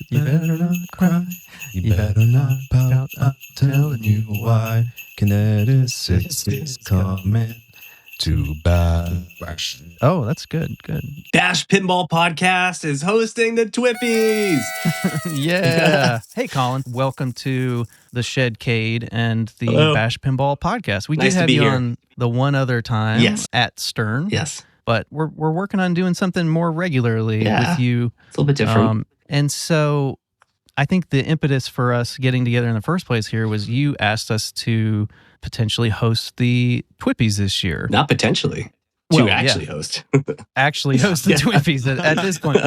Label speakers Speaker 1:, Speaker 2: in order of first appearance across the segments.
Speaker 1: You better not cry. You better not pout. I'm telling you why. Kineticist is coming to BASH. Oh, that's good. Good.
Speaker 2: BASH Pinball Podcast is hosting the TWIPYs.
Speaker 1: Yeah. Hey, Colin. Welcome to the Shedcade and the
Speaker 2: Hello.
Speaker 1: BASH Pinball Podcast. We
Speaker 2: Nice
Speaker 1: did
Speaker 2: to
Speaker 1: have
Speaker 2: be
Speaker 1: you
Speaker 2: here.
Speaker 1: on the one other time at Stern.
Speaker 2: Yes.
Speaker 1: But we're working on doing something more regularly with you.
Speaker 2: It's a little bit different.
Speaker 1: And so I think the impetus for us getting together in the first place here was you asked us to potentially host the TWIPYs this year.
Speaker 2: Not potentially.
Speaker 1: Well,
Speaker 2: to actually host.
Speaker 1: Actually host the TWIPYs at this point.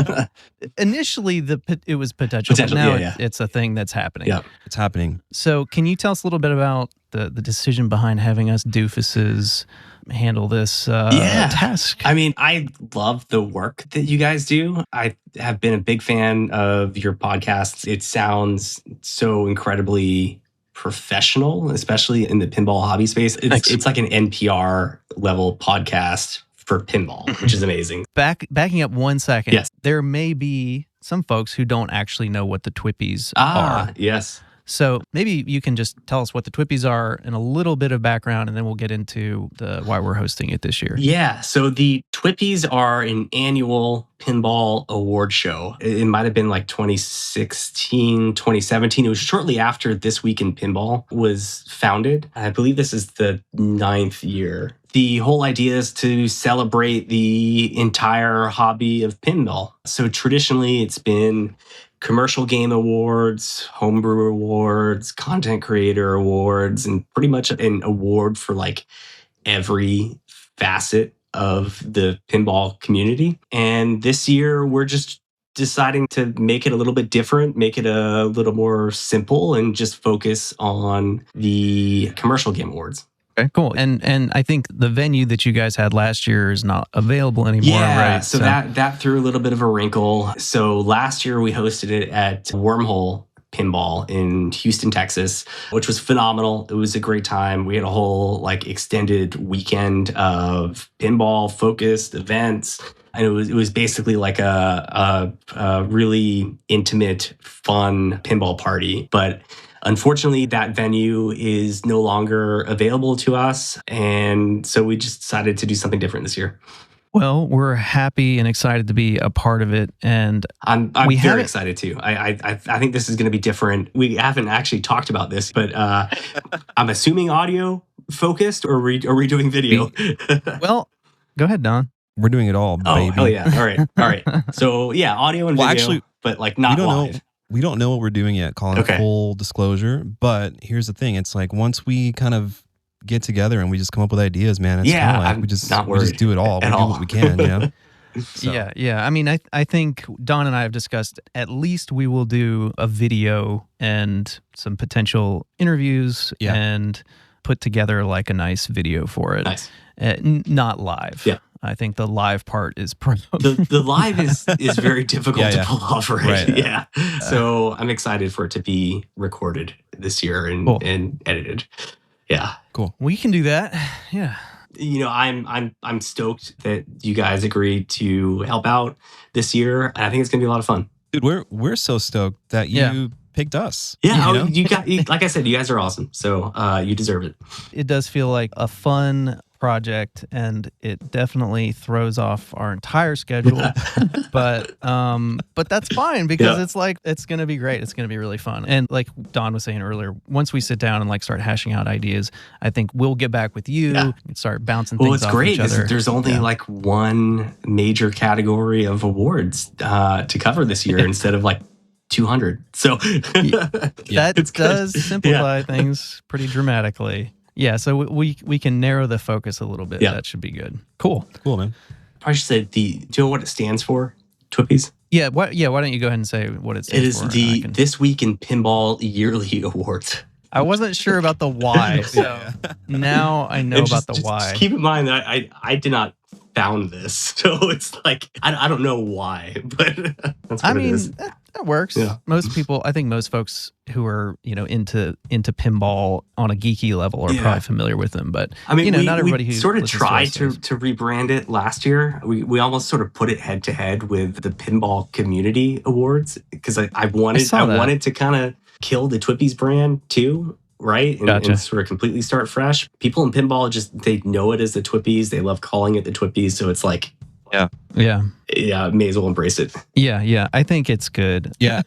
Speaker 1: Initially, it was potential, but now it's a thing that's happening.
Speaker 2: Yeah,
Speaker 3: it's happening.
Speaker 1: So can you tell us a little bit about the decision behind having us doofuses handle this task?
Speaker 2: I mean, I love the work that you guys do. I have been a big fan of your podcasts. It sounds so incredibly professional, especially in the pinball hobby space. It's like an NPR level podcast for pinball, which is amazing.
Speaker 1: Backing up 1 second.
Speaker 2: Yes.
Speaker 1: There may be some folks who don't actually know what the TWIPYs are.
Speaker 2: Yes.
Speaker 1: So maybe you can just tell us what the TWIPYs are and a little bit of background, and then we'll get into why we're hosting it this year.
Speaker 2: Yeah, so the TWIPYs are an annual pinball award show. It might have been like 2016, 2017. It was shortly after This Week in Pinball was founded. I believe this is the 9th year. The whole idea is to celebrate the entire hobby of pinball. So traditionally, it's been commercial game awards, homebrew awards, content creator awards, and pretty much an award for like every facet of the pinball community. And this year, we're just deciding to make it a little bit different, make it a little more simple, and just focus on the commercial game awards.
Speaker 1: Okay, cool. And I think the venue that you guys had last year is not available anymore, right?
Speaker 2: So that threw a little bit of a wrinkle. So last year we hosted it at Wormhole Pinball in Houston, Texas, which was phenomenal. It was a great time. We had a whole like extended weekend of pinball focused events. And it was basically like a really intimate, fun pinball party. But unfortunately, that venue is no longer available to us. And so we just decided to do something different this year.
Speaker 1: Well, we're happy and excited to be a part of it. And
Speaker 2: I'm very excited too. I think this is going to be different. We haven't actually talked about this, but I'm assuming audio focused, or are we doing video?
Speaker 1: Well, go ahead, Don.
Speaker 3: We're doing it all, baby.
Speaker 2: Oh, hell yeah. All right. So yeah, audio and video, actually, but like not live.
Speaker 3: We don't know what we're doing yet, Colin.
Speaker 2: Okay.
Speaker 3: Full disclosure. But here's the thing. It's like once we kind of get together and we just come up with ideas, man, it's kind of like we just do it all. We do what we can, you know? So.
Speaker 1: Yeah. I mean, I think Don and I have discussed at least we will do a video and some potential interviews and put together like a nice video for it.
Speaker 2: Nice.
Speaker 1: Not live.
Speaker 2: Yeah.
Speaker 1: I think the live part is
Speaker 2: the live is very difficult to pull off, right?
Speaker 1: Yeah.
Speaker 2: So I'm excited for it to be recorded this year and edited. Yeah.
Speaker 3: Cool.
Speaker 1: We can do that. Yeah.
Speaker 2: You know, I'm stoked that you guys agreed to help out this year. And I think it's gonna be a lot of fun.
Speaker 3: Dude, we're so stoked that you picked us.
Speaker 2: Yeah, like I said, you guys are awesome. So you deserve it.
Speaker 1: It does feel like a fun project, and it definitely throws off our entire schedule. but that's fine because it's like it's gonna be great. It's gonna be really fun. And like Don was saying earlier, once we sit down and like start hashing out ideas, I think we'll get back with you and start bouncing things off each other.
Speaker 2: There's only like one major category of awards to cover this year instead of like 200. So
Speaker 1: that does simplify things pretty dramatically. Yeah, so we can narrow the focus a little bit. Yeah. That should be good. Cool,
Speaker 3: man.
Speaker 2: Probably should say do you know what it stands for? TWIPYs?
Speaker 1: Yeah, why don't you go ahead and say what it stands for?
Speaker 2: It is the This Week in Pinball Yearly Awards.
Speaker 1: I wasn't sure about the why, so now I know about the why.
Speaker 2: Just keep in mind that I did not found this, so it's like I don't know why, but that's what it is.
Speaker 1: That works.
Speaker 2: Yeah.
Speaker 1: I think most folks who are, into pinball on a geeky level are probably familiar with them. But
Speaker 2: I mean,
Speaker 1: not everybody who
Speaker 2: sort of tried to rebrand it last year. We almost sort of put it head to head with the Pinball Community Awards because I wanted to kind of kill the TWIPYs brand too. Right? And sort of completely start fresh. People in pinball they know it as the TWIPYs. They love calling it the TWIPYs. So it's like,
Speaker 1: yeah,
Speaker 2: may as well embrace it.
Speaker 1: Yeah. I think it's good.
Speaker 3: Yeah.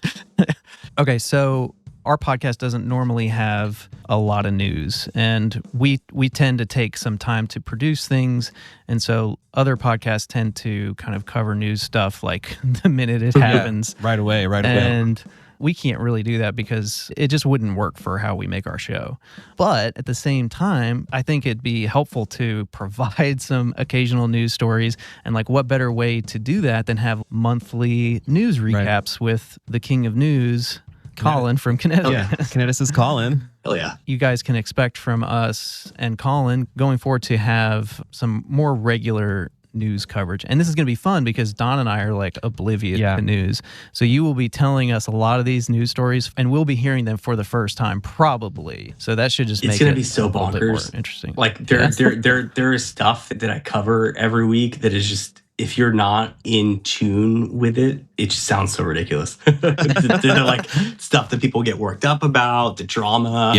Speaker 1: Okay, so our podcast doesn't normally have a lot of news, and we tend to take some time to produce things, and so other podcasts tend to kind of cover news stuff like the minute it happens.
Speaker 3: Right away.
Speaker 1: And we can't really do that because it just wouldn't work for how we make our show. But at the same time, I think it'd be helpful to provide some occasional news stories. And like, what better way to do that than have monthly news recaps with the king of news, Colin from Kineticist.
Speaker 3: Yeah, Kineticist Colin.
Speaker 2: Hell yeah.
Speaker 1: You guys can expect from us and Colin going forward to have some more regular news coverage. And this is going to be fun because Don and I are like oblivious to news. So you will be telling us a lot of these news stories and we'll be hearing them for the first time probably. So that should just make it
Speaker 2: be so bonkers.
Speaker 1: More interesting.
Speaker 2: Like there is stuff that I cover every week that is just, if you're not in tune with it, it just sounds so ridiculous. They're like stuff that people get worked up about, the drama.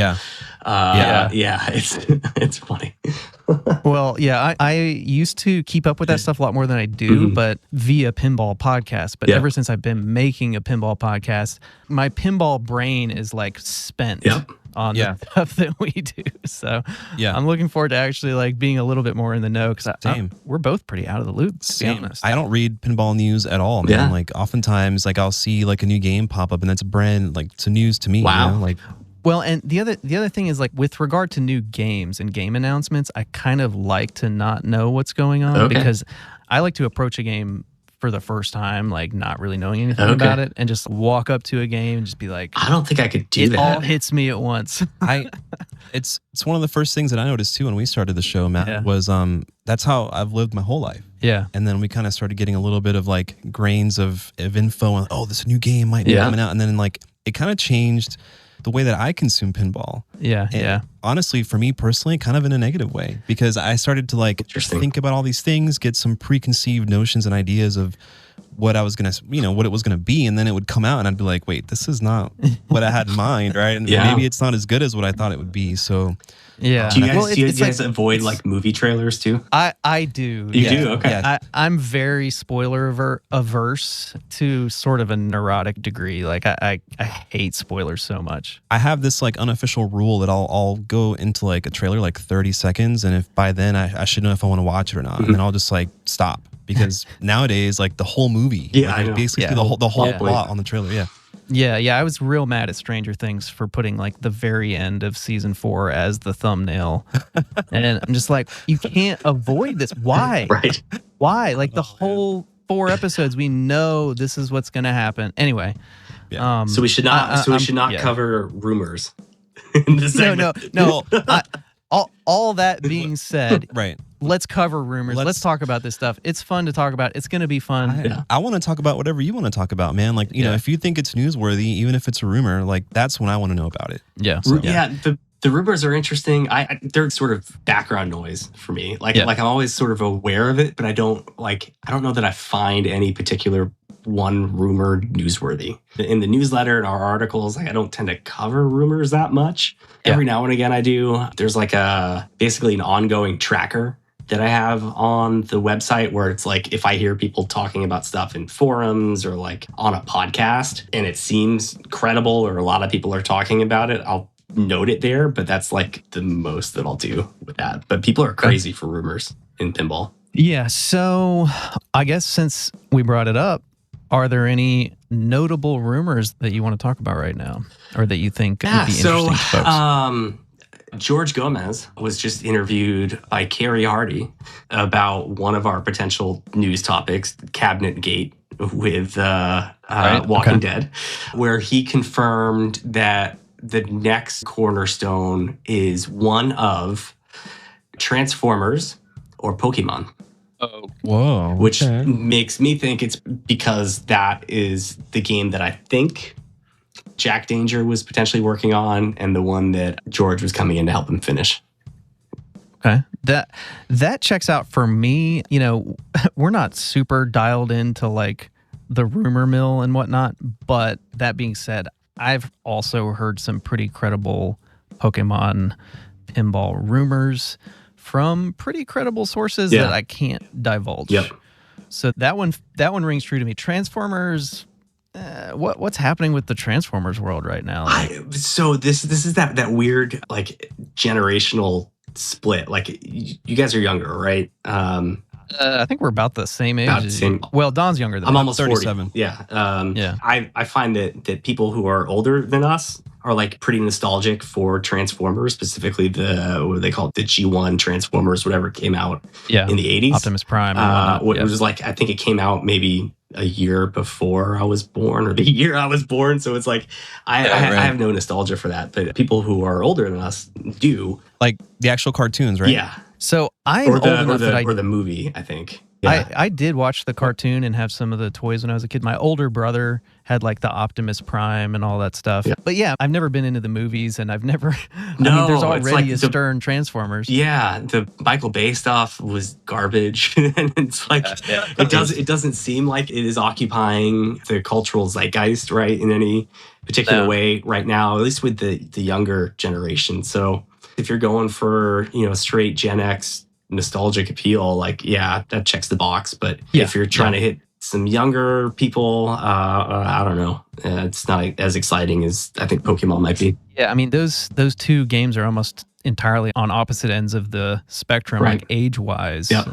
Speaker 2: It's funny.
Speaker 1: Well, I used to keep up with that stuff a lot more than I do, but via pinball podcast. But ever since I've been making a pinball podcast, my pinball brain is like spent on the stuff that we do. So I'm looking forward to actually like being a little bit more in the know because we're both pretty out of the loop, to be honest.
Speaker 3: I don't read pinball news at all, man. Like oftentimes, like I'll see like a new game pop up and that's a brand, like it's a news to me.
Speaker 2: Wow.
Speaker 3: You know? Like,
Speaker 1: well, and the other thing is like with regard to new games and game announcements, I kind of like to not know what's going on because I like to approach a game for the first time, like not really knowing anything about it, and just walk up to a game and just be like,
Speaker 2: I don't think I could do that.
Speaker 1: It all hits me at once.
Speaker 3: It's one of the first things that I noticed too when we started the show, Matt, was that's how I've lived my whole life.
Speaker 1: Yeah.
Speaker 3: And then we kind of started getting a little bit of like grains of info on, oh, this new game might be coming out. And then like it kind of changed the way that I consume pinball. And honestly, for me personally, kind of in a negative way, because I started to like think about all these things, get some preconceived notions and ideas of what I was going to, what it was going to be. And then it would come out and I'd be like, wait, this is not what I had in mind. Right. And maybe it's not as good as what I thought it would be. So
Speaker 2: do you guys avoid like movie trailers too?
Speaker 1: I do.
Speaker 2: You do? Okay.
Speaker 1: Yeah. I'm very spoiler averse to sort of a neurotic degree. Like I hate spoilers so much.
Speaker 3: I have this like unofficial rule that I'll go into like a trailer like 30 seconds. And if by then I should know if I want to watch it or not. And then I'll just like stop because nowadays like the whole movie, I basically see the whole plot on the trailer.
Speaker 1: Yeah, I was real mad at Stranger Things for putting like the very end of season 4 as the thumbnail. And I'm just like, you can't avoid this. Why?
Speaker 2: Right.
Speaker 1: Why? Like the whole 4 episodes, we know this is what's going to happen. Anyway.
Speaker 3: Yeah.
Speaker 2: So we should not cover rumors in this segment.
Speaker 1: No. All that being said,
Speaker 3: right.
Speaker 1: Let's cover rumors. Let's talk about this stuff. It's fun to talk about. It's going to be fun.
Speaker 3: I want to talk about whatever you want to talk about, man. Like, you know, if you think it's newsworthy, even if it's a rumor, like that's when I want to know about it.
Speaker 1: Yeah.
Speaker 3: So,
Speaker 2: The rumors are interesting. They're sort of background noise for me. Like I'm always sort of aware of it, but I don't know that I find any particular one rumor newsworthy. In the newsletter and our articles, like I don't tend to cover rumors that much. Every now and again I do. There's like basically an ongoing tracker that I have on the website where it's like if I hear people talking about stuff in forums or like on a podcast and it seems credible or a lot of people are talking about it, I'll note it there, but that's like the most that I'll do with that. But people are crazy for rumors in pinball.
Speaker 1: Yeah, so I guess since we brought it up, are there any notable rumors that you want to talk about right now or that you think would be interesting to folks?
Speaker 2: George Gomez was just interviewed by Carrie Hardy about one of our potential news topics, Cabinet Gate, with Walking Dead, where he confirmed that the next cornerstone is one of Transformers or Pokemon. Oh,
Speaker 3: whoa!
Speaker 2: Which makes me think it's because that is the game that I think Jack Danger was potentially working on, and the one that George was coming in to help him finish.
Speaker 1: Okay, that checks out for me. You know, we're not super dialed into like the rumor mill and whatnot, but that being said, I've also heard some pretty credible Pokemon pinball rumors from pretty credible sources that I can't divulge.
Speaker 2: Yep.
Speaker 1: So that one rings true to me. Transformers, what's happening with the Transformers world right now?
Speaker 2: So this is that weird like generational split. Like you guys are younger, right?
Speaker 1: I think we're about the same age. Well, Don's younger than me.
Speaker 2: I'm almost
Speaker 3: 37.
Speaker 2: 40. Yeah. I find that people who are older than us are like pretty nostalgic for Transformers, specifically what do they call it? The G1 Transformers, whatever came out in the 80s.
Speaker 1: Optimus Prime and whatnot.
Speaker 2: It was like, I think it came out maybe a year before I was born or the year I was born. So it's like, I have no nostalgia for that, but people who are older than us do.
Speaker 3: Like the actual cartoons, right?
Speaker 2: Yeah.
Speaker 1: So I'm old enough that
Speaker 2: or the movie, I think.
Speaker 1: Yeah. I did watch the cartoon and have some of the toys when I was a kid. My older brother had like the Optimus Prime and all that stuff. Yeah. But yeah, I've never been into the movies, and I've never. I mean, there's already like a stern Transformers.
Speaker 2: Yeah, the Michael Bay stuff was garbage, and it's like it doesn't seem like it is occupying the cultural zeitgeist, right, in any particular way right now. At least with the younger generation. So if you're going for straight Gen X nostalgic appeal, like that checks the box. But if you're trying to hit some younger people, I don't know, it's not as exciting as I think Pokemon might be.
Speaker 1: Yeah, I mean those two games are almost entirely on opposite ends of the spectrum, like age-wise. Yep.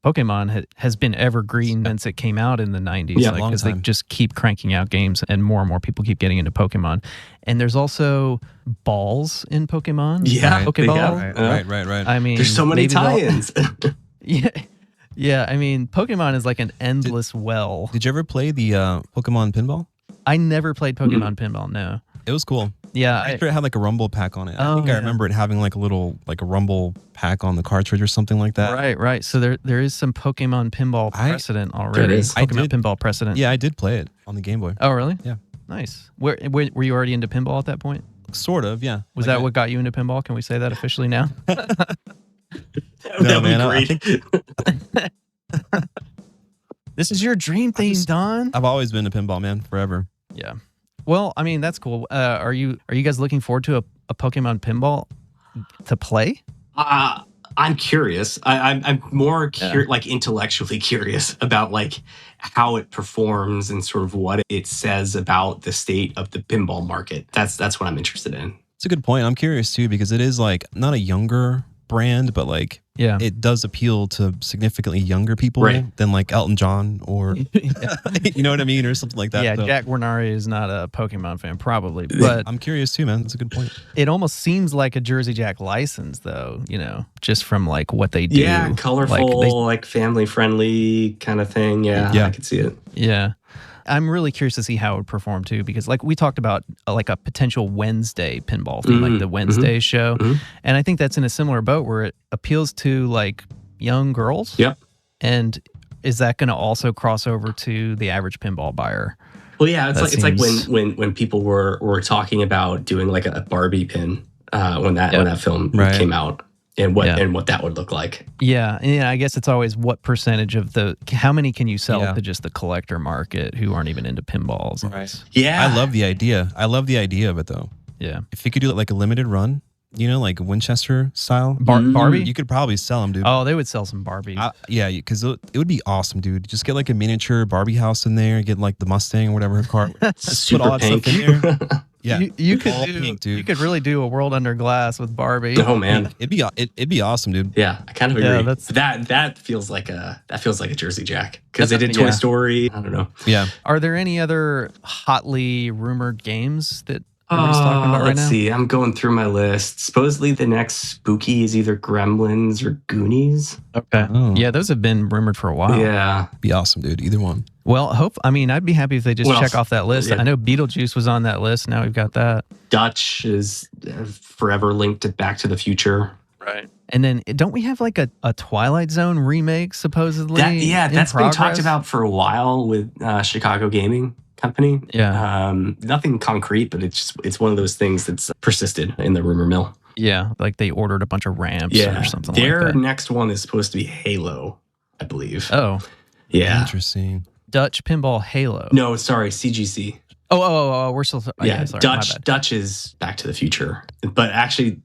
Speaker 1: Pokemon has been evergreen since it came out in the 90s, because they just keep cranking out games, and more people keep getting into Pokemon. And there's also balls in Pokemon.
Speaker 2: Yeah,
Speaker 1: Pokeball.
Speaker 3: Right.
Speaker 1: I mean,
Speaker 2: there's so many tie-ins.
Speaker 1: Yeah. I mean, Pokemon is like an endless well.
Speaker 3: Did you ever play the Pokemon Pinball?
Speaker 1: I never played Pokemon Pinball. No.
Speaker 3: It was cool.
Speaker 1: Yeah,
Speaker 3: I it had like a Rumble pack on it. I think I remember it having like a Rumble pack on the cartridge or something like that.
Speaker 1: Right. So there is some Pokemon Pinball precedent already. There is. Pokemon Pinball precedent.
Speaker 3: Yeah, I did play it on the Game Boy.
Speaker 1: Oh, really?
Speaker 3: Yeah.
Speaker 1: Nice. Were you already into pinball at that point?
Speaker 3: Sort of, yeah.
Speaker 1: Was that what got you into pinball? Can we say that officially now?
Speaker 2: No, man. I think
Speaker 1: this is your dream thing, Don.
Speaker 3: I've always been a pinball man, forever.
Speaker 1: Yeah. Well, I mean, that's cool. Are you guys looking forward to a Pokemon Pinball to play?
Speaker 2: I'm curious. I'm more like intellectually curious about like how it performs and sort of what it says about the state of the pinball market. That's what I'm interested in.
Speaker 3: It's a good point. I'm curious too, because it is like not a younger brand, but like it does appeal to significantly younger people than like Elton John or you know what I mean, or something like that.
Speaker 1: Yeah, so. Jack Warnari is not a Pokemon fan, probably, but
Speaker 3: I'm curious too, man. That's a good point.
Speaker 1: It almost seems like a Jersey Jack license, though. Just from like what they do.
Speaker 2: Yeah, colorful, like family friendly kind of thing. Yeah, I can see it.
Speaker 1: Yeah. I'm really curious to see how it would perform too, because like we talked about like a potential Wednesday pinball thing, like the Wednesday show. And I think that's in a similar boat where it appeals to like young girls.
Speaker 2: Yep.
Speaker 1: And is that going to also cross over to the average pinball buyer?
Speaker 2: Well, yeah, it's like when people were talking about doing like a Barbie pin when that film came out. And what that would look like.
Speaker 1: Yeah, I guess it's always what percentage of how many can you sell to just the collector market who aren't even into pinballs?
Speaker 3: Right. Yeah, I love the idea. I love the idea of it though.
Speaker 1: Yeah,
Speaker 3: if you could do it like a limited run, like Winchester style
Speaker 1: Barbie,
Speaker 3: you could probably sell them, dude.
Speaker 1: Oh, they would sell some Barbie.
Speaker 3: Yeah, because it would be awesome, dude. Just get like a miniature Barbie house in there, get like the Mustang or whatever car,
Speaker 2: super put all that stuff in
Speaker 3: there. Yeah,
Speaker 1: you could really do a world under glass with Barbie.
Speaker 2: Oh man,
Speaker 3: it'd be awesome, dude.
Speaker 2: Yeah, I kind of agree. That feels like a Jersey Jack because they did Toy Story. I don't know.
Speaker 3: Yeah.
Speaker 1: Are there any other hotly rumored games that everybody's talking about right now?
Speaker 2: Let's see. I'm going through my list. Supposedly the next spooky is either Gremlins or Goonies.
Speaker 1: Okay. Oh. Yeah, those have been rumored for a while.
Speaker 2: Yeah,
Speaker 3: be awesome, dude. Either one.
Speaker 1: Well, I'd be happy if they just check off that list. Yeah. I know Beetlejuice was on that list. Now we've got that.
Speaker 2: Dutch is forever linked to Back to the Future.
Speaker 1: Right. And then don't we have like a Twilight Zone remake supposedly?
Speaker 2: That's been talked about for a while with Chicago Gaming Company.
Speaker 1: Yeah.
Speaker 2: Nothing concrete, but it's one of those things that's persisted in the rumor mill.
Speaker 1: Yeah, like they ordered a bunch of ramps or something like that.
Speaker 2: Their next one is supposed to be Halo, I believe.
Speaker 1: Oh.
Speaker 2: Yeah.
Speaker 3: Interesting.
Speaker 1: Dutch Pinball Halo.
Speaker 2: No, sorry, CGC.
Speaker 1: Oh, we're still...
Speaker 2: yeah,
Speaker 1: sorry,
Speaker 2: Dutch is Back to the Future. But actually,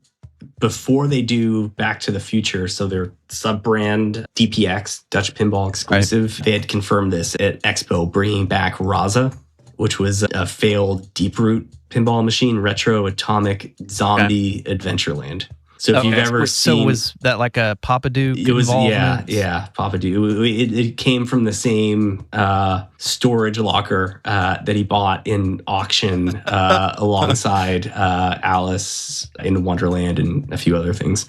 Speaker 2: before they do Back to the Future, so their sub-brand DPX, Dutch Pinball Exclusive, they had confirmed this at Expo, bringing back Raza, which was a failed Deep Root pinball machine, retro atomic zombie Adventureland. So if you've ever seen...
Speaker 1: So was that like a Papa Duke involvement?
Speaker 2: Yeah, Papa Duke. It came from the same storage locker that he bought in auction alongside Alice in Wonderland and a few other things.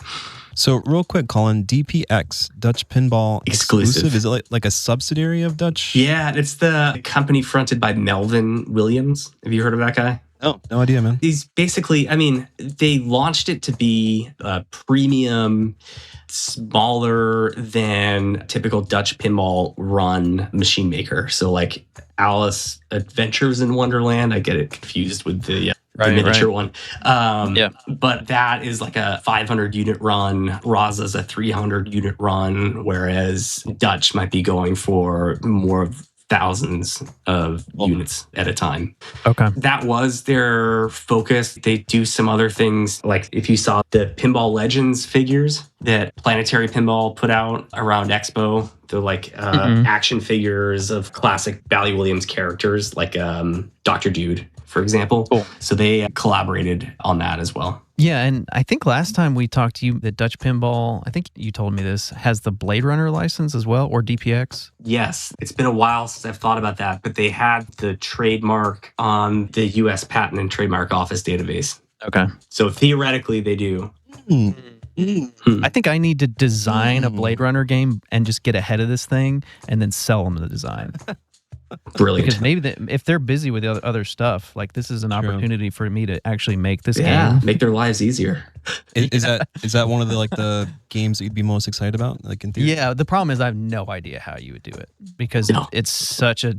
Speaker 3: So real quick, Colin, DPX, Dutch Pinball Exclusive. Is it like a subsidiary of Dutch?
Speaker 2: Yeah, it's the company fronted by Melvin Williams. Have you heard of that guy?
Speaker 3: Oh, no idea, man.
Speaker 2: He's basically, they launched it to be a premium, smaller than typical Dutch pinball run machine maker. So like Alice Adventures in Wonderland, I get it confused with the miniature one. But that is like a 500 unit run. Raza's a 300 unit run, whereas Dutch might be going for more of thousands of units at a time.
Speaker 1: Okay.
Speaker 2: That was their focus. They do some other things, like if you saw the Pinball Legends figures that Planetary Pinball put out around Expo, the action figures of classic Bally Williams characters, like Dr. Dude, for example.
Speaker 1: Cool.
Speaker 2: So they collaborated on that as well.
Speaker 1: Yeah, and I think last time we talked to you, the Dutch Pinball, I think you told me this, has the Blade Runner license as well, or DPX?
Speaker 2: Yes. It's been a while since I've thought about that, but they had the trademark on the U.S. Patent and Trademark Office database.
Speaker 1: Okay.
Speaker 2: So theoretically, they do.
Speaker 1: I think I need to design a Blade Runner game and just get ahead of this thing and then sell them the design.
Speaker 2: Brilliant.
Speaker 1: Because maybe if they're busy with the other stuff, like this is an opportunity for me to actually make this game.
Speaker 2: Make their lives easier.
Speaker 3: Is that one of the games that you'd be most excited about? Like in theory?
Speaker 1: Yeah, the problem is I have no idea how you would do it because it's such a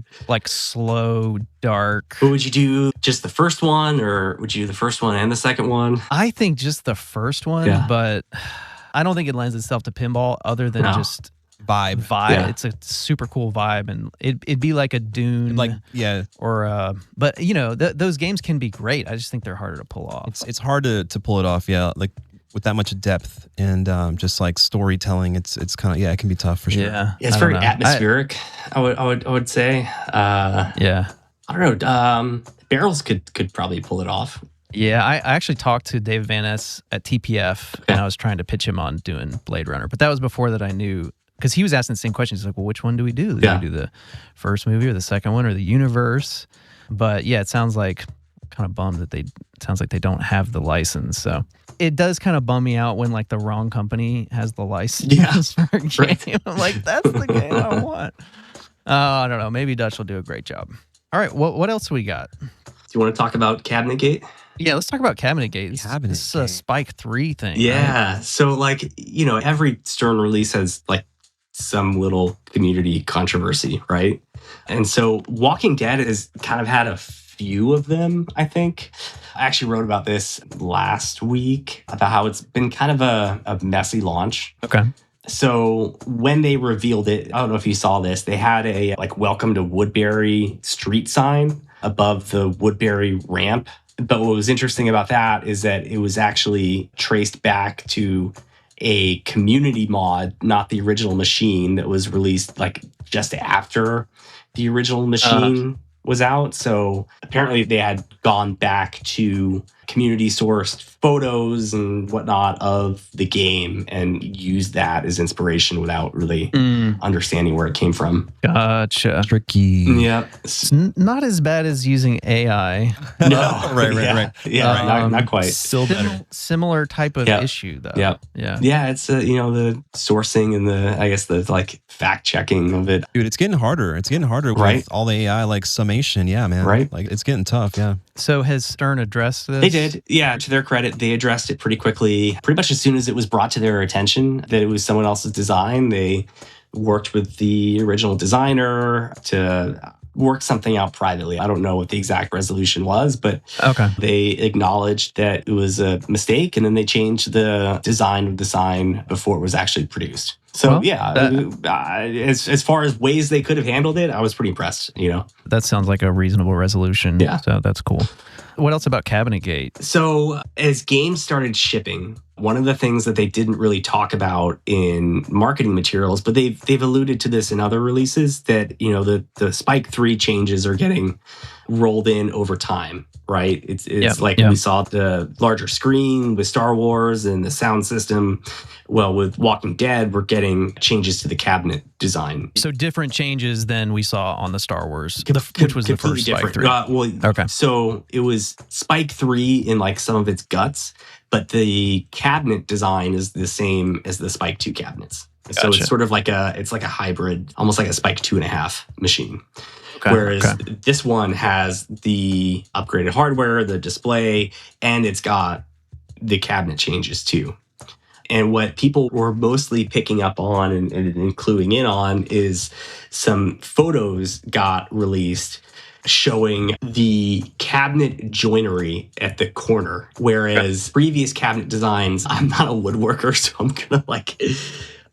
Speaker 1: slow, dark.
Speaker 2: But would you do just the first one, or would you do the first one and the second one?
Speaker 1: I think just the first one, but I don't think it lends itself to pinball other than just vibe.
Speaker 2: Yeah.
Speaker 1: It's a super cool vibe, and it'd be like a Dune, or but those games can be great. I just think they're harder to pull off.
Speaker 3: It's hard to pull it off, like with that much depth and just like storytelling. It's kind of it can be tough for sure.
Speaker 1: Yeah,
Speaker 2: it's very atmospheric. I would say. I don't know. Barrels could probably pull it off.
Speaker 1: Yeah, I actually talked to Dave Van Ness at TPF, and I was trying to pitch him on doing Blade Runner, but that was before that I knew. Because he was asking the same question. He's like, well, which one do we do? Do we do the first movie or the second one or the universe? But yeah, it sounds like kind of bummed that it sounds like they don't have the license. So it does kind of bum me out when the wrong company has the license for a game. I'm like, that's the game I want. I don't know. Maybe Dutch will do a great job. All right. What else we got?
Speaker 2: Do you want to talk about Cabinet Gate?
Speaker 1: Yeah, let's talk about Cabinet Gate. This is a Spike 3 thing.
Speaker 2: Yeah. Right? So every Stern release has some little community controversy, right? And so Walking Dead has kind of had a few of them, I think. I actually wrote about this last week, about how it's been kind of a messy launch.
Speaker 1: Okay.
Speaker 2: So when they revealed it, I don't know if you saw this, they had a welcome to Woodbury street sign above the Woodbury ramp. But what was interesting about that is that it was actually traced back to a community mod, not the original machine, that was released just after the original machine was out. So apparently they had gone back to community sourced photos and whatnot of the game and used that as inspiration without really understanding where it came from.
Speaker 1: Gotcha.
Speaker 3: Tricky.
Speaker 2: Yeah.
Speaker 1: It's not as bad as using AI.
Speaker 2: No.
Speaker 3: Right.
Speaker 2: Yeah, not quite.
Speaker 3: Still better.
Speaker 1: Similar type of issue, though.
Speaker 2: Yeah. It's the sourcing and the fact checking of it.
Speaker 3: Dude, it's getting harder. It's getting harder with all the AI summation. Yeah, man.
Speaker 2: Right.
Speaker 3: It's getting tough. Yeah.
Speaker 1: So has Stern addressed this?
Speaker 2: They did. Yeah, to their credit, they addressed it pretty quickly. Pretty much as soon as it was brought to their attention that it was someone else's design, they worked with the original designer to work something out privately. I don't know what the exact resolution was, but they acknowledged that it was a mistake, and then they changed the design of the sign before it was actually produced. So as far as ways they could have handled it, I was pretty impressed,
Speaker 1: That sounds like a reasonable resolution.
Speaker 2: Yeah.
Speaker 1: So that's cool. What else about Cabinetgate?
Speaker 2: So as games started shipping, one of the things that they didn't really talk about in marketing materials, but they've alluded to this in other releases, that the Spike 3 changes are getting rolled in over time, right? It's we saw the larger screen with Star Wars and the sound system. Well, with Walking Dead, we're getting changes to the cabinet design.
Speaker 1: So different changes than we saw on the Star Wars, which was the first Spike 3.
Speaker 2: So it was Spike 3 in like some of its guts, but the cabinet design is the same as the Spike 2 cabinets. Gotcha. So it's sort of like a hybrid, almost like a Spike 2.5 machine. Whereas this one has the upgraded hardware, the display, and it's got the cabinet changes too. And what people were mostly picking up on and cluing in on is some photos got released showing the cabinet joinery at the corner. Whereas previous cabinet designs, I'm not a woodworker, so I'm going to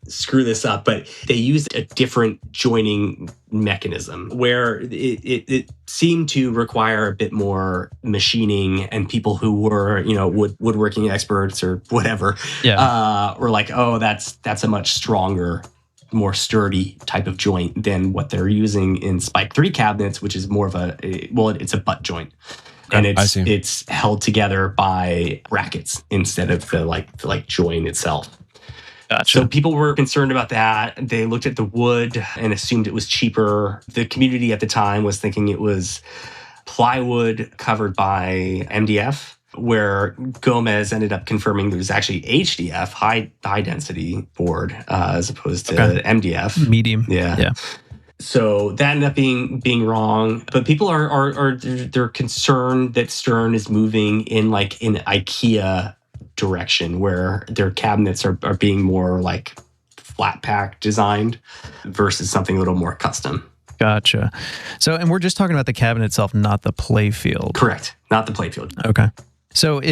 Speaker 2: screw this up, but they used a different joining mechanism where it seemed to require a bit more machining, and people who were, woodworking experts or whatever, were like, oh, that's a much stronger, more sturdy type of joint than what they're using in Spike 3 cabinets, which is more of it's a butt joint. And it's held together by brackets instead of the joint itself.
Speaker 1: Gotcha.
Speaker 2: So people were concerned about that. They looked at the wood and assumed it was cheaper. The community at the time was thinking it was plywood covered by MDF, where Gomez ended up confirming there was actually HDF, high density board, as opposed to MDF.
Speaker 1: Medium.
Speaker 2: Yeah. So that ended up being wrong. But people they're concerned that Stern is moving in an IKEA direction, where their cabinets are being more like flat pack designed versus something a little more custom.
Speaker 1: Gotcha. So, and we're just talking about the cabinet itself, not the play field.
Speaker 2: Correct. Not the play field.
Speaker 1: Okay. So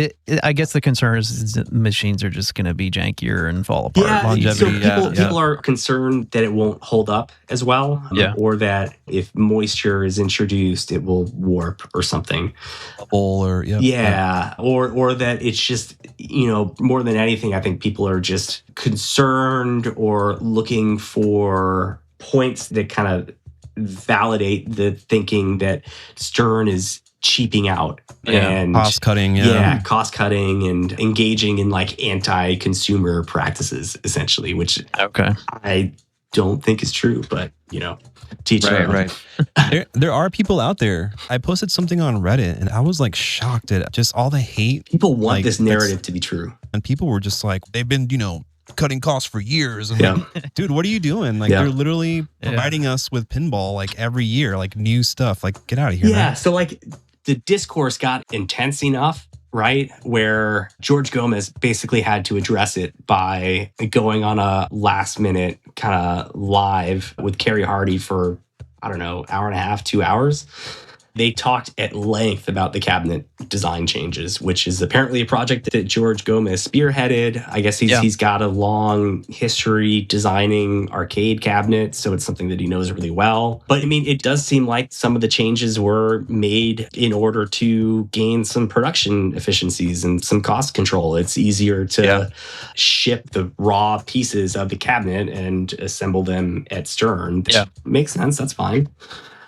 Speaker 1: I guess the concern is that machines are just going to be jankier and fall apart.
Speaker 2: Yeah,
Speaker 1: longevity.
Speaker 2: So people are concerned that it won't hold up as well, or that if moisture is introduced, it will warp or something.
Speaker 3: Or
Speaker 2: or that it's just, more than anything, I think people are just concerned or looking for points that kind of validate the thinking that Stern is cheaping out and
Speaker 3: cost cutting,
Speaker 2: cost cutting and engaging in anti-consumer practices, essentially, which I don't think is true, but teach
Speaker 3: right. There are people out there. I posted something on Reddit and I was shocked at just all the hate.
Speaker 2: People want this narrative to be true,
Speaker 3: and people were just they've been cutting costs for years. And dude, what are you doing? They're literally providing us with pinball every year, new stuff. Get out of here. Man.
Speaker 2: So the discourse got intense enough, right, where George Gomez basically had to address it by going on a last minute kind of live with Carrie Hardy for, I don't know, hour and a half, 2 hours. They talked at length about the cabinet design changes, which is apparently a project that George Gomez spearheaded. I guess he's got a long history designing arcade cabinets, so it's something that he knows really well. But I mean, it does seem like some of the changes were made in order to gain some production efficiencies and some cost control. It's easier to ship the raw pieces of the cabinet and assemble them at Stern. Which makes sense. That's fine.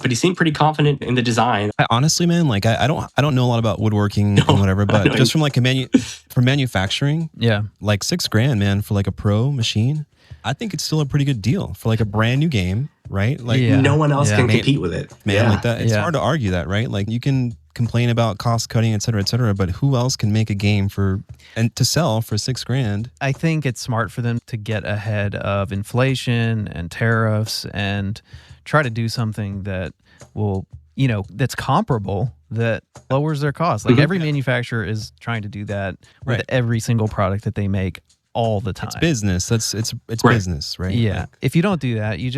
Speaker 2: But he seemed pretty confident in the design.
Speaker 3: I honestly, man, I don't know a lot about woodworking and whatever, but just from for manufacturing, $6,000, man, for a pro machine, I think it's still a pretty good deal for a brand new game, right?
Speaker 2: No one else can compete with it,
Speaker 3: man. That it's hard to argue that, right? You can complain about cost cutting, et cetera, but who else can make a game to sell for $6,000?
Speaker 1: I think it's smart for them to get ahead of inflation and tariffs and try to do something that will that's comparable, that lowers their cost. Like every manufacturer is trying to do that with every single product that they make all the time.
Speaker 3: It's business. It's business, right?
Speaker 1: Yeah.
Speaker 3: Like,
Speaker 1: if you don't do that, you're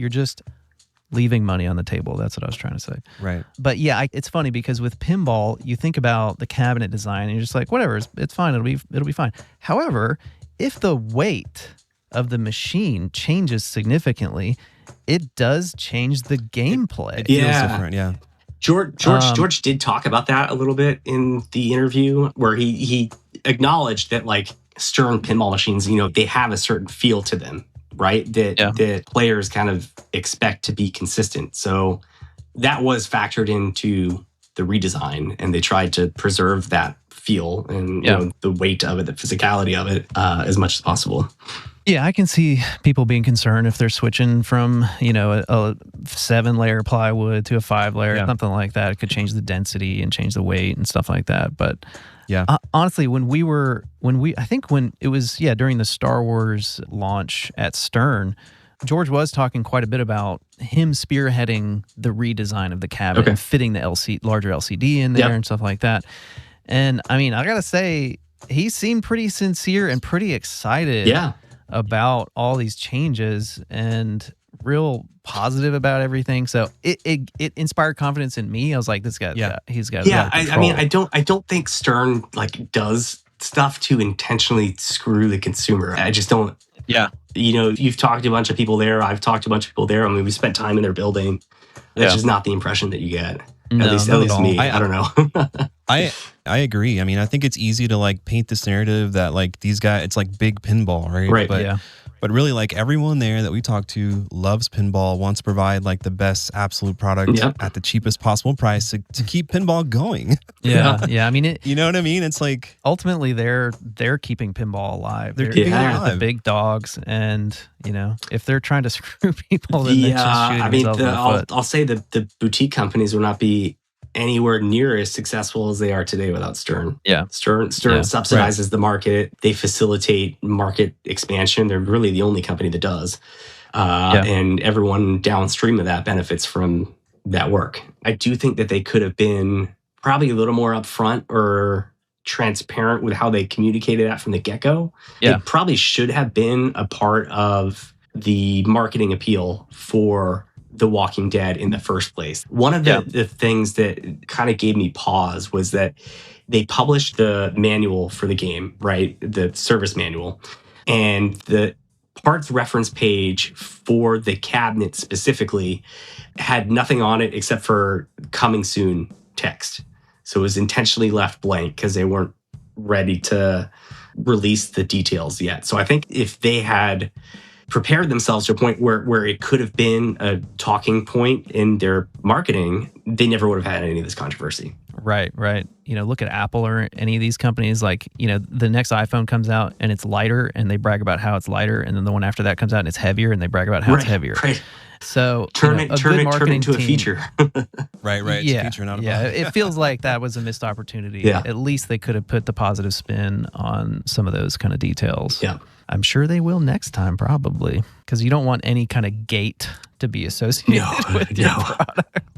Speaker 1: just leaving money on the table. That's what I was trying to say.
Speaker 3: Right.
Speaker 1: But yeah, it's funny because with pinball, you think about the cabinet design and you're just like, whatever, it's fine. It'll be fine. However, if the weight of the machine changes significantly, it does change the gameplay.
Speaker 3: It feels different, yeah.
Speaker 2: George did talk about that a little bit in the interview, where he acknowledged that like Stern pinball machines, they have a certain feel to them, right? That players kind of expect to be consistent. So that was factored into the redesign, and they tried to preserve that feel and the weight of it, the physicality of it, as much as possible.
Speaker 1: Yeah, I can see people being concerned if they're switching from, a 7-layer plywood to a 5-layer, something like that. It could change the density and change the weight and stuff like that. But honestly, when it was during the Star Wars launch at Stern, George was talking quite a bit about him spearheading the redesign of the cabinet and fitting the larger LCD in there and stuff like that. And I mean, I gotta say, he seemed pretty sincere and pretty excited about all these changes and real positive about everything. So it inspired confidence in me. I was like, this guy, he's got
Speaker 2: I mean, I don't think Stern like does stuff to intentionally screw the consumer. I just don't.
Speaker 1: Yeah.
Speaker 2: You've talked to a bunch of people there. I've talked to a bunch of people there. I mean, we spent time in their building. That's just not the impression that you get.
Speaker 1: No,
Speaker 2: at least me. I don't know.
Speaker 3: I agree. I mean, I think it's easy to like paint this narrative that like these guys, it's like big pinball, right?
Speaker 2: Right.
Speaker 3: But really, like everyone there that we talk to loves pinball, wants to provide like the best absolute product at the cheapest possible price to keep pinball going.
Speaker 1: Yeah. I mean,
Speaker 3: you know what I mean? It's like
Speaker 1: ultimately they're keeping pinball alive. They're
Speaker 3: alive.
Speaker 1: The big dogs, and if they're trying to screw people, then they're just shooting themselves in the foot.
Speaker 2: I'll say the boutique companies will not be anywhere near as successful as they are today without Stern.
Speaker 1: Yeah.
Speaker 2: Stern subsidizes the market. They facilitate market expansion. They're really the only company that does. And everyone downstream of that benefits from that work. I do think that they could have been probably a little more upfront or transparent with how they communicated that from the get-go.
Speaker 1: Yeah.
Speaker 2: It probably should have been a part of the marketing appeal for The Walking Dead in the first place. One of the things that kind of gave me pause was that they published the manual for the game, right? The service manual. And the parts reference page for the cabinet specifically had nothing on it except for coming soon text. So it was intentionally left blank because they weren't ready to release the details yet. So I think if they had prepared themselves to a point where it could have been a talking point in their marketing, they never would have had any of this controversy.
Speaker 1: Right. Look at Apple or any of these companies. Like, the next iPhone comes out and it's lighter, and they brag about how it's lighter, and then the one after that comes out and it's heavier, and they brag about how it's heavier.
Speaker 2: Right.
Speaker 1: So
Speaker 2: turn it into a feature.
Speaker 3: Right. It's a feature, not a bug.
Speaker 1: It feels like that was a missed opportunity.
Speaker 2: Yeah.
Speaker 1: At least they could have put the positive spin on some of those kind of details.
Speaker 2: Yeah.
Speaker 1: I'm sure they will next time, probably, because you don't want any kind of gate to be associated with your product.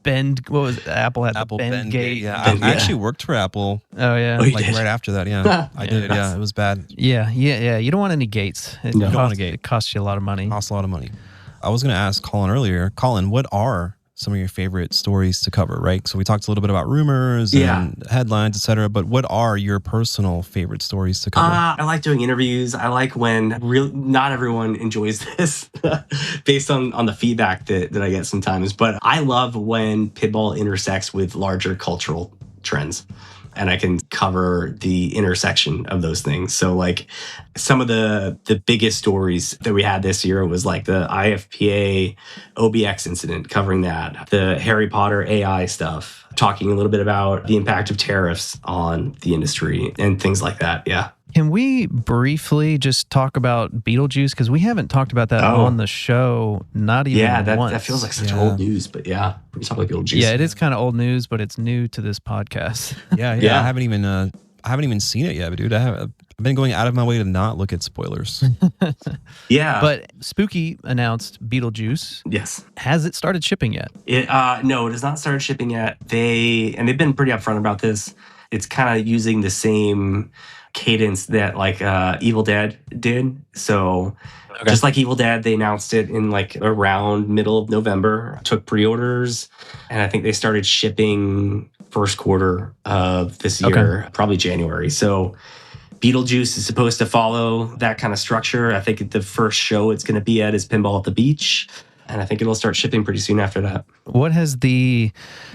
Speaker 1: Apple had the Bend gate.
Speaker 3: Yeah, I actually worked for Apple.
Speaker 1: Oh yeah,
Speaker 3: like right after that. Yeah, I did. Yeah, it was bad.
Speaker 1: Yeah. You don't want any gates. It costs you a lot of money.
Speaker 3: Costs a lot of money. I was going to ask Colin earlier. Colin, what are some of your favorite stories to cover? Right. So we talked a little bit about rumors and headlines, etc. But what are your personal favorite stories to cover?
Speaker 2: I like doing interviews. I like when not everyone enjoys this based on the feedback that I get sometimes. But I love when pinball intersects with larger cultural trends. And I can cover the intersection of those things. So like some of the biggest stories that we had this year was like the IFPA OBX incident, covering that, the Harry Potter AI stuff, talking a little bit about the impact of tariffs on the industry and things like that. Yeah.
Speaker 1: Can we briefly just talk about Beetlejuice? Because we haven't talked about that on the show, not even once.
Speaker 2: That feels like such old news, but we can talk about Beetlejuice.
Speaker 1: Yeah, it is kind of old news, but it's new to this podcast.
Speaker 3: Yeah. I haven't even seen it yet, but dude, I I've been going out of my way to not look at spoilers.
Speaker 2: Yeah.
Speaker 1: But Spooky announced Beetlejuice.
Speaker 2: Yes.
Speaker 1: Has it started shipping yet?
Speaker 2: No, it has not started shipping yet. They've been pretty upfront about this. It's kind of using the same cadence that like Evil Dead did. So just like Evil Dead, they announced it in like around middle of November, took pre-orders, and I think they started shipping first quarter of this year, probably January. So Beetlejuice is supposed to follow that kind of structure. I think the first show it's going to be at is Pinball at the Beach. And I think it'll start shipping pretty soon after that.
Speaker 1: What has the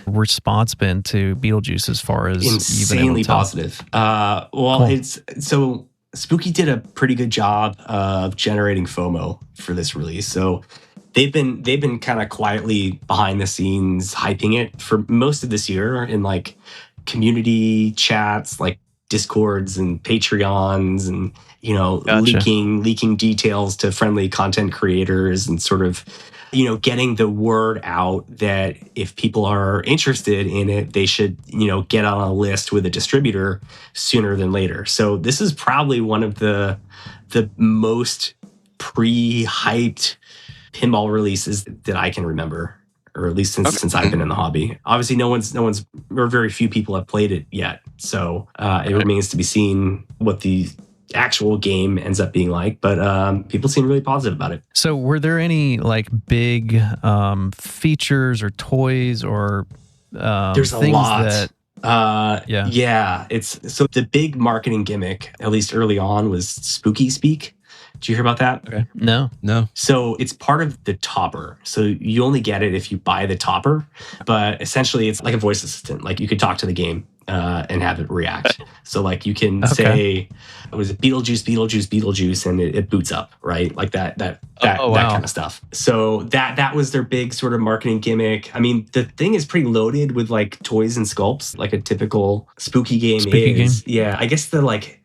Speaker 1: response been to Beetlejuice as far as
Speaker 2: insanely positive? It's so Spooky did a pretty good job of generating FOMO for this release. So they've been kind of quietly behind the scenes hyping it for most of this year in like community chats, like Discords and Patreons, and leaking details to friendly content creators, and sort of getting the word out that if people are interested in it, they should get on a list with a distributor sooner than later. So this is probably one of the most pre-hyped pinball releases that I can remember, or at least since I've been in the hobby. Obviously, no one's, or very few people have played it yet. So it remains to be seen what the actual game ends up being like. But people seem really positive about it.
Speaker 1: So were there any like big features or toys or
Speaker 2: there's a
Speaker 1: things
Speaker 2: lot.
Speaker 1: that
Speaker 2: It's so the big marketing gimmick, at least early on, was Spooky Speak. Did you hear about that?
Speaker 1: Okay. No.
Speaker 2: So it's part of the topper. So you only get it if you buy the topper. But essentially, it's like a voice assistant. Like you could talk to the game and have it react. So like you can say, was it Beetlejuice, and it boots up, right? Like that kind of stuff. So that was their big sort of marketing gimmick. I mean, the thing is pretty loaded with like toys and sculpts, like a typical Spooky game is. Yeah, I guess the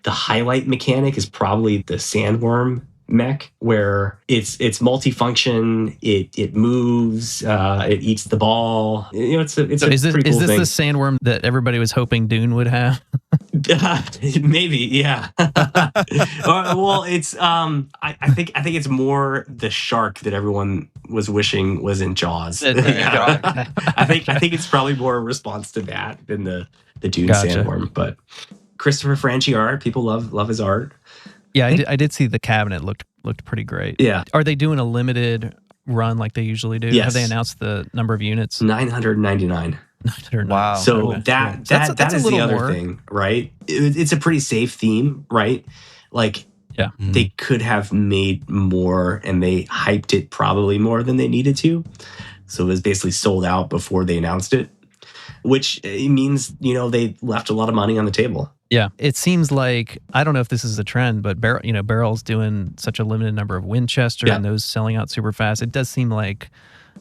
Speaker 2: highlight mechanic is probably the sandworm mech, where it's multifunction, it moves, it eats the ball. Is this the
Speaker 1: sandworm that everybody was hoping Dune would have?
Speaker 2: Maybe, yeah. Well, it's I think it's more the shark that everyone was wishing was in Jaws. I think it's probably more a response to that than the Dune sandworm. But Christopher Franchi art, people love his art.
Speaker 1: Yeah, I did see the cabinet looked pretty great.
Speaker 2: Yeah.
Speaker 1: Are they doing a limited run like they usually do?
Speaker 2: Yes.
Speaker 1: Have they announced the number of units?
Speaker 2: 999.
Speaker 1: Wow.
Speaker 2: So that's is the other thing, right? It's a pretty safe theme, right? Like, they could have made more, and they hyped it probably more than they needed to. So it was basically sold out before they announced it, which means, they left a lot of money on the table.
Speaker 1: Yeah, it seems like, I don't know if this is a trend, but Barrel's doing such a limited number of Winchester and those selling out super fast. It does seem like,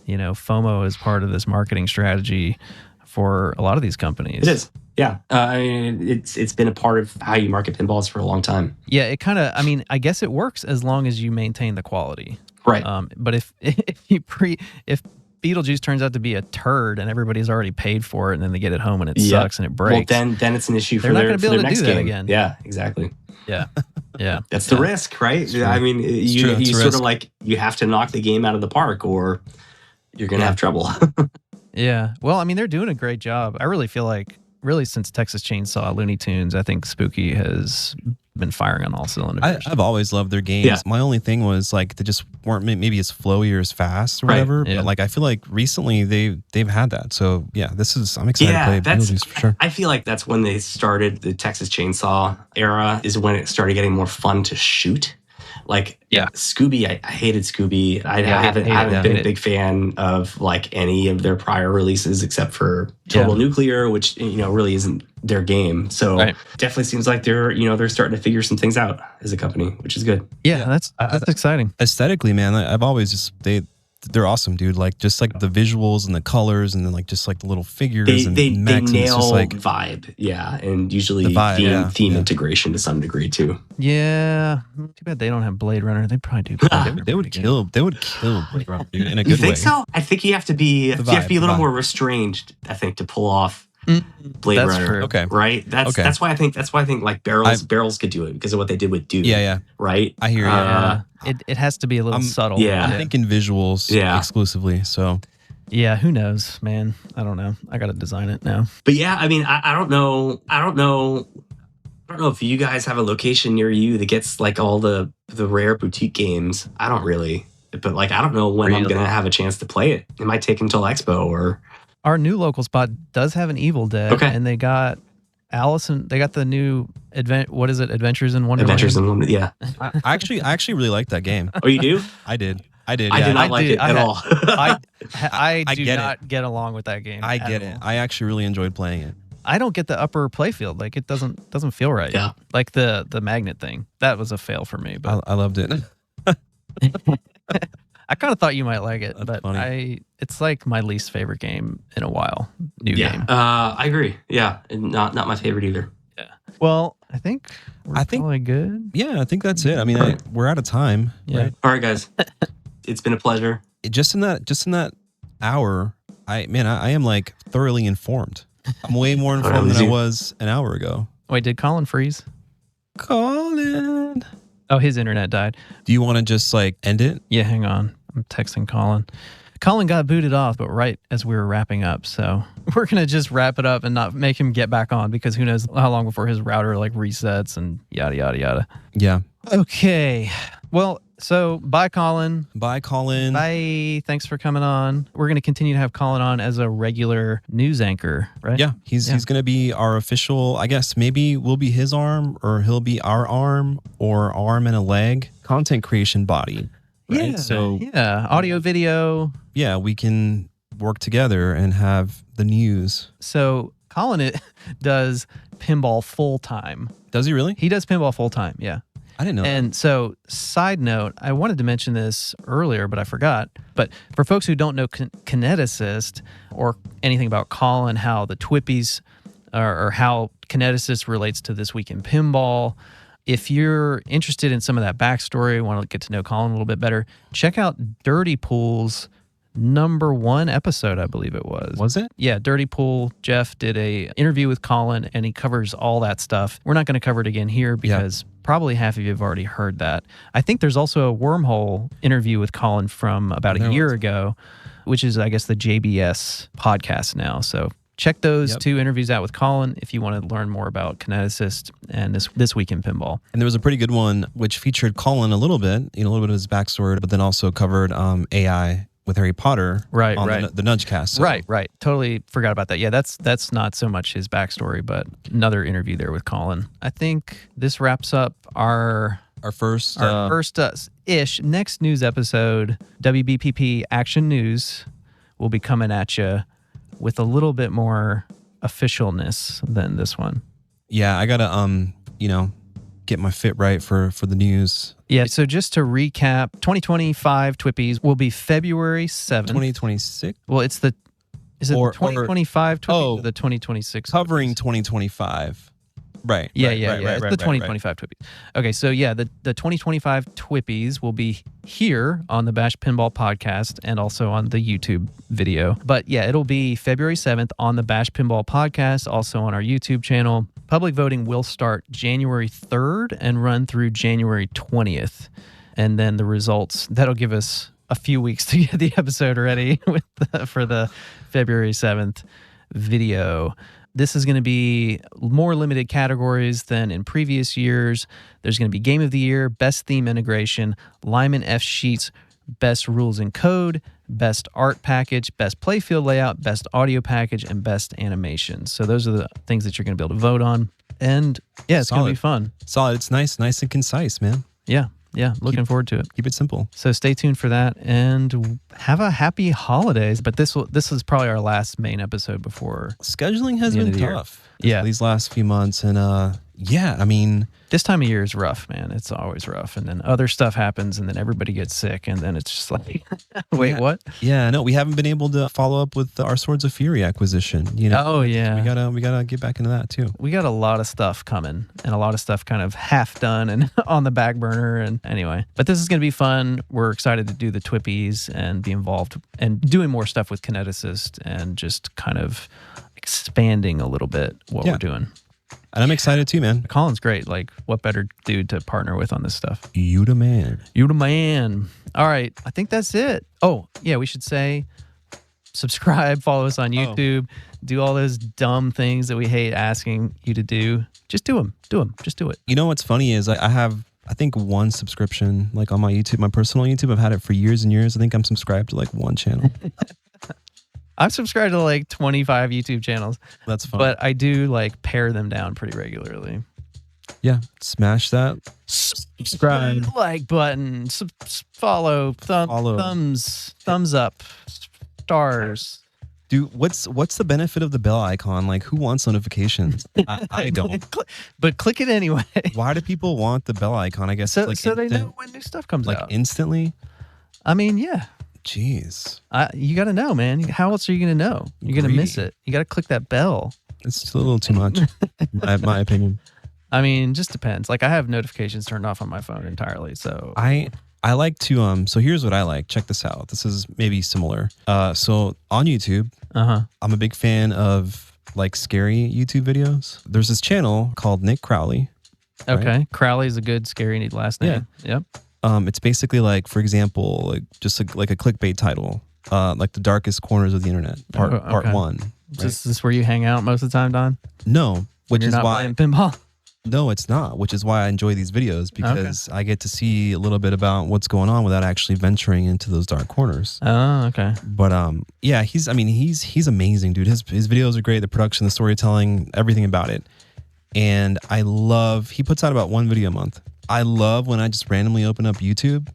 Speaker 1: FOMO is part of this marketing strategy for a lot of these companies.
Speaker 2: It is. Yeah. It's been a part of how you market pinballs for a long time.
Speaker 1: Yeah, it kind of, I guess it works as long as you maintain the quality.
Speaker 2: Right.
Speaker 1: But if Beetlejuice turns out to be a turd and everybody's already paid for it, and then they get it home and it sucks and it breaks.
Speaker 2: Well, then it's an issue for
Speaker 1: their next game. They're not going to be able to do that again.
Speaker 2: Yeah, exactly.
Speaker 1: Yeah.
Speaker 2: That's the risk, right? I mean, you sort of like, you have to knock the game out of the park or you're going to have trouble.
Speaker 1: Yeah. Well, they're doing a great job. I really feel like, since Texas Chainsaw, Looney Tunes, I think Spooky has been firing on all cylinders.
Speaker 3: I've always loved their games. Yeah. My only thing was like they just weren't maybe as flowy or as fast or whatever. Yeah. But like I feel like recently they've had that. So yeah, I'm excited to play Beetlejuice for sure.
Speaker 2: I feel like that's when they started the Texas Chainsaw era, is when it started getting more fun to shoot. Like Scooby, I hated Scooby. I haven't been a big fan of like any of their prior releases except for Total Nuclear, which really isn't their game. So definitely seems like they're starting to figure some things out as a company, which is good.
Speaker 1: Yeah, that's exciting.
Speaker 3: Aesthetically, man, I've always just they're awesome, dude. Like just like the visuals and the colors, and then like just like the little figures and
Speaker 2: they
Speaker 3: mechs,
Speaker 2: nail
Speaker 3: just like
Speaker 2: vibe, and usually theme integration to some degree too.
Speaker 1: Yeah, too bad they don't have Blade Runner. They probably do.
Speaker 3: They would kill Blade Runner, dude, in a good way.
Speaker 2: You think so? I think you have to be a little more restrained, I think, to pull off Blade
Speaker 1: that's
Speaker 2: Runner.
Speaker 1: true.
Speaker 3: Okay.
Speaker 2: Right? That's why I think like barrels could do it because of what they did with Doom.
Speaker 3: Yeah.
Speaker 2: Right?
Speaker 3: I hear you.
Speaker 1: Yeah. It has to be a little subtle.
Speaker 2: Yeah.
Speaker 3: I'm thinking visuals exclusively. So
Speaker 1: yeah, who knows, man? I don't know. I got to design it now.
Speaker 2: But yeah, I mean, I don't know if you guys have a location near you that gets like all the rare boutique games. I don't really. But like, I don't know when I'm going to have a chance to play it. It might take until Expo or...
Speaker 1: Our new local spot does have an Evil Dead.
Speaker 2: Okay.
Speaker 1: And they got Allison. They got the new what is it? Adventures in Wonderland.
Speaker 2: Adventures in Wonderland. Yeah.
Speaker 3: I actually really like that game.
Speaker 2: Oh, you do?
Speaker 3: I did.
Speaker 2: I did not like it at all.
Speaker 1: I do not get along with that game.
Speaker 3: I get it. I actually really enjoyed playing it.
Speaker 1: I don't get the upper playfield. Like it doesn't feel right.
Speaker 2: Yeah.
Speaker 1: Like the magnet thing. That was a fail for me. But
Speaker 3: I loved it.
Speaker 1: I kind of thought you might like it,
Speaker 3: That's
Speaker 1: but
Speaker 3: funny.
Speaker 1: it's like my least favorite game in a while. New game.
Speaker 2: I agree. Yeah. Not my favorite either.
Speaker 1: Yeah. Well, I think we're probably good.
Speaker 3: Yeah, I think that's it. I mean, we're out of time.
Speaker 1: Yeah.
Speaker 3: Right?
Speaker 2: All right, guys. It's been a pleasure.
Speaker 3: Just in that hour, I am like thoroughly informed. I'm way more informed than I was an hour ago.
Speaker 1: Wait, did Colin freeze?
Speaker 3: Colin.
Speaker 1: Oh, his internet died.
Speaker 3: Do you want to just like end it?
Speaker 1: Yeah, hang on. I'm texting Colin. Colin got booted off, but right as we were wrapping up. So we're going to just wrap it up and not make him get back on because who knows how long before his router like resets and yada, yada, yada.
Speaker 3: Yeah.
Speaker 1: Okay. Well, so bye, Colin.
Speaker 3: Bye, Colin.
Speaker 1: Bye. Thanks for coming on. We're going to continue to have Colin on as a regular news anchor, right?
Speaker 3: Yeah. He's going to be our official, I guess maybe we'll be his arm or he'll be our arm or arm and a leg content creation body. Right?
Speaker 1: Yeah.
Speaker 3: So
Speaker 1: audio, video.
Speaker 3: Yeah, we can work together and have the news.
Speaker 1: So Colin does pinball full time.
Speaker 3: Does he really?
Speaker 1: He does pinball full time. Yeah.
Speaker 3: I didn't know
Speaker 1: And so, side note, I wanted to mention this earlier, but I forgot. But for folks who don't know Kineticist or anything about Colin, how the TWIPYs or how Kineticist relates to This Week in Pinball, if you're interested in some of that backstory, want to get to know Colin a little bit better, check out Dirty Pool's #1 episode, I believe it was.
Speaker 3: Was it?
Speaker 1: Yeah, Dirty Pool. Jeff did a interview with Colin, and he covers all that stuff. We're not going to cover it again here because probably half of you have already heard that. I think there's also a Wormhole interview with Colin from about a year ago, which is, I guess, the JBS podcast now. So check those two interviews out with Colin if you want to learn more about Kineticist and this Week in Pinball.
Speaker 3: And there was a pretty good one which featured Colin a little bit, a little bit of his backstory, but then also covered AI with Harry Potter on the Nudgecast. So.
Speaker 1: Right. Totally forgot about that. Yeah, that's not so much his backstory, but another interview there with Colin. I think this wraps up our first ish next news episode. WBPP Action News will be coming at you with a little bit more officialness than this one.
Speaker 3: Yeah, I gotta get my fit right for the news.
Speaker 1: Yeah, so just to recap, 2025 TWIPYs will be February 7th.
Speaker 3: 2026?
Speaker 1: Well, is it the 2025 TWIPYs or the 2026?
Speaker 3: Covering 2025. Right.
Speaker 1: Yeah. It's the 2025 TWIPYs. Okay, so yeah, the 2025 TWIPYs will be here on the BASH Pinball podcast and also on the YouTube video. But yeah, it'll be February 7th on the BASH Pinball podcast, also on our YouTube channel. Public voting will start January 3rd and run through January 20th. And then the results, that'll give us a few weeks to get the episode ready for the February 7th video. This is going to be more limited categories than in previous years. There's going to be Game of the Year, Best Theme Integration, Lyman F. Sheets, Best Rules and Code, Best Art Package, Best Playfield Layout, Best Audio Package, and Best Animation. So those are the things that you're going to be able to vote on. And yeah, it's going to be fun.
Speaker 3: Solid. It's nice and concise, man.
Speaker 1: Yeah. Looking forward to it.
Speaker 3: Keep it simple.
Speaker 1: So stay tuned for that and have a happy holidays. But this is probably our last main episode before
Speaker 3: scheduling has been tough.
Speaker 1: Yeah,
Speaker 3: these last few months, and I mean,
Speaker 1: this time of year is rough, man. It's always rough, and then other stuff happens, and then everybody gets sick, and then it's just like, wait, what?
Speaker 3: Yeah, no, we haven't been able to follow up with our Swords of Fury acquisition.
Speaker 1: Oh yeah,
Speaker 3: we gotta get back into that too.
Speaker 1: We got a lot of stuff coming, and a lot of stuff kind of half done and on the back burner. And anyway, but this is gonna be fun. We're excited to do the TWIPYs and be involved and doing more stuff with Kineticist and just kind of expanding a little bit what we're doing.
Speaker 3: And I'm excited too, man.
Speaker 1: Colin's great. Like, what better dude to partner with on this stuff?
Speaker 3: You the man.
Speaker 1: You the man. All right. I think that's it. Oh, yeah, we should say subscribe, follow us on YouTube, do all those dumb things that we hate asking you to do. Just do them. Do them. Just do it.
Speaker 3: You know what's funny is I have, I think, one subscription like on my YouTube, my personal YouTube. I've had it for years and years. I think I'm subscribed to like one channel.
Speaker 1: I'm subscribed to like 25 YouTube channels.
Speaker 3: That's fun.
Speaker 1: But I do like pare them down pretty regularly.
Speaker 3: Yeah. Smash that. Subscribe.
Speaker 1: Like button. Follow. Thumbs up. Stars.
Speaker 3: Dude, what's the benefit of the bell icon? Like, who wants notifications? I don't.
Speaker 1: But click it anyway.
Speaker 3: Why do people want the bell icon? I guess
Speaker 1: so,
Speaker 3: it's like
Speaker 1: so they know when new stuff comes out.
Speaker 3: Like instantly?
Speaker 1: I mean, yeah.
Speaker 3: Jeez.
Speaker 1: You got to know, man. How else are you going to know? You're going to miss it. You got to click that bell.
Speaker 3: It's a little too much, my opinion.
Speaker 1: I mean, just depends. Like, I have notifications turned off on my phone entirely. So
Speaker 3: I like to so here's what I like. Check this out. This is maybe similar. So on YouTube, I'm a big fan of like scary YouTube videos. There's this channel called Nick Crowley.
Speaker 1: Okay. Right? Crowley's a good scary last name. Yeah.
Speaker 3: Yep. It's basically like, for example, like just like a clickbait title, like the darkest corners of the internet, part 1. Right?
Speaker 1: Is this where you hang out most of the time, Don?
Speaker 3: No, which is why
Speaker 1: playing pinball.
Speaker 3: No, it's not, which is why I enjoy these videos, because I get to see a little bit about what's going on without actually venturing into those dark corners.
Speaker 1: Oh, okay.
Speaker 3: But yeah, he's amazing, dude. His videos are great, the production, the storytelling, everything about it. And he puts out about one video a month. I love when I just randomly open up YouTube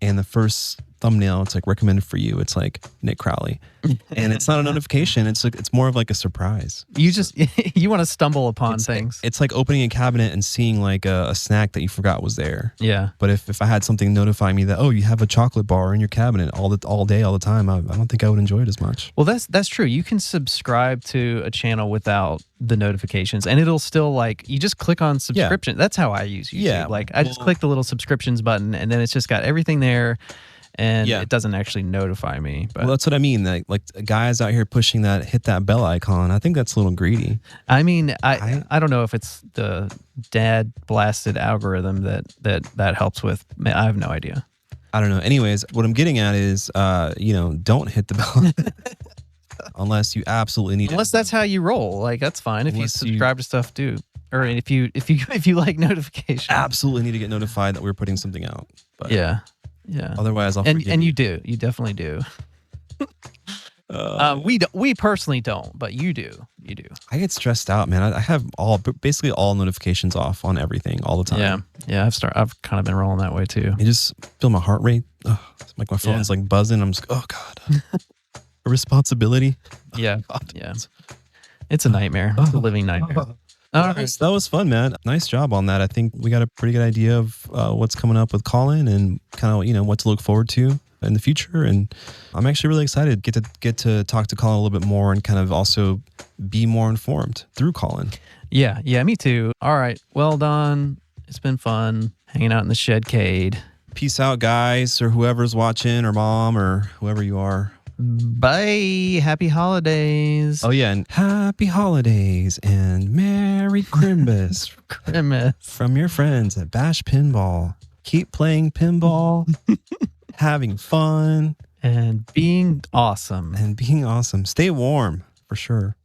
Speaker 3: and the first thumbnail, it's like recommended for you. It's like Nick Crowley, and it's not a notification. It's more of like a surprise.
Speaker 1: You want to stumble upon things.
Speaker 3: It's like opening a cabinet and seeing like a snack that you forgot was there.
Speaker 1: Yeah.
Speaker 3: But if I had something notify me that, oh, you have a chocolate bar in your cabinet all day, all the time, I don't think I would enjoy it as much.
Speaker 1: Well, that's true. You can subscribe to a channel without the notifications, and it'll still like, you just click on subscription. Yeah. That's how I use YouTube. Yeah. Like I just click the little subscriptions button, and then it's just got everything there. And it doesn't actually notify me. But.
Speaker 3: Well, that's what I mean. Like guys out here pushing that, hit that bell icon. I think that's a little greedy.
Speaker 1: I mean, I don't know if it's the dad blasted algorithm that helps with. I have no idea.
Speaker 3: I don't know. Anyways, what I'm getting at is, don't hit the bell unless you absolutely need.
Speaker 1: Unless that's how you roll. Like that's fine. If you subscribe to stuff, do. Or if you like notifications.
Speaker 3: Absolutely need to get notified that we're putting something out. But
Speaker 1: yeah. Yeah.
Speaker 3: Otherwise, I'll forget
Speaker 1: and you do. You definitely do. We personally don't, but you do. You do.
Speaker 3: I get stressed out, man. I have basically all notifications off on everything all the time.
Speaker 1: Yeah. I've kind of been rolling that way too.
Speaker 3: I just feel my heart rate. It's like my phone's like buzzing. I'm just, oh God, a responsibility.
Speaker 1: Yeah. Yeah. It's a nightmare. It's a living nightmare.
Speaker 3: All right. That was fun, man. Nice job on that. I think we got a pretty good idea of what's coming up with Colin and kind of, what to look forward to in the future. And I'm actually really excited to get to talk to Colin a little bit more and kind of also be more informed through Colin.
Speaker 1: Yeah, me too. All right. Well done. It's been fun hanging out in the shedcade.
Speaker 3: Peace out, guys, or whoever's watching, or mom, or whoever you are.
Speaker 1: Bye. Happy holidays.
Speaker 3: Oh, yeah. And happy holidays and Merry Christmas. From your friends at BASH Pinball. Keep playing pinball, having fun.
Speaker 1: And being awesome.
Speaker 3: Stay warm, for sure.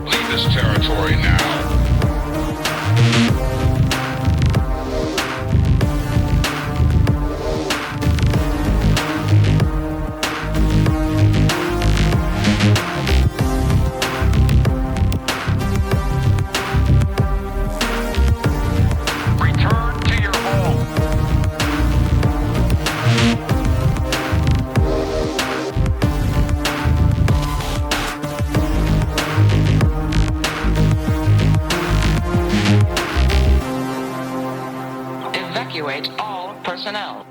Speaker 4: Leave this territory now.
Speaker 5: Evacuate all personnel.